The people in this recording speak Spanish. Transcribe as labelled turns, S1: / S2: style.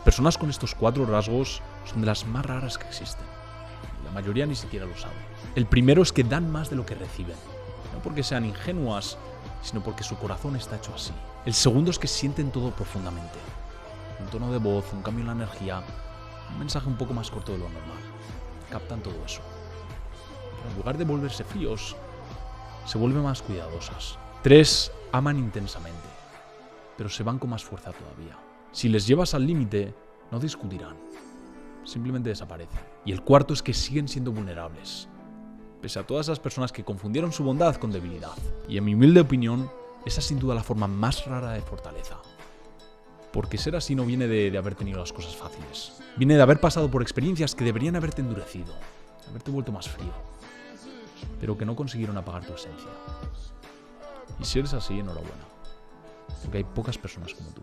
S1: personas con estos 4 rasgos son de las más raras que existen. La mayoría ni siquiera lo sabe. El primero es que dan más de lo que reciben. No porque sean ingenuas, sino porque su corazón está hecho así. El segundo es que sienten todo profundamente. Un tono de voz, un cambio en la energía, un mensaje un poco más corto de lo normal. Captan todo eso. Pero en lugar de volverse fríos, se vuelven más cuidadosas. 3. Aman intensamente, pero se van con más fuerza todavía. Si les llevas al límite, no discutirán. Simplemente desaparecen. Y el cuarto es que siguen siendo vulnerables, pese a todas esas personas que confundieron su bondad con debilidad. Y en mi humilde opinión, esa es sin duda la forma más rara de fortaleza. Porque ser así no viene de haber tenido las cosas fáciles. Viene de haber pasado por experiencias que deberían haberte endurecido, haberte vuelto más frío, pero que no consiguieron apagar tu esencia. Y si eres así, enhorabuena, porque hay pocas personas como tú.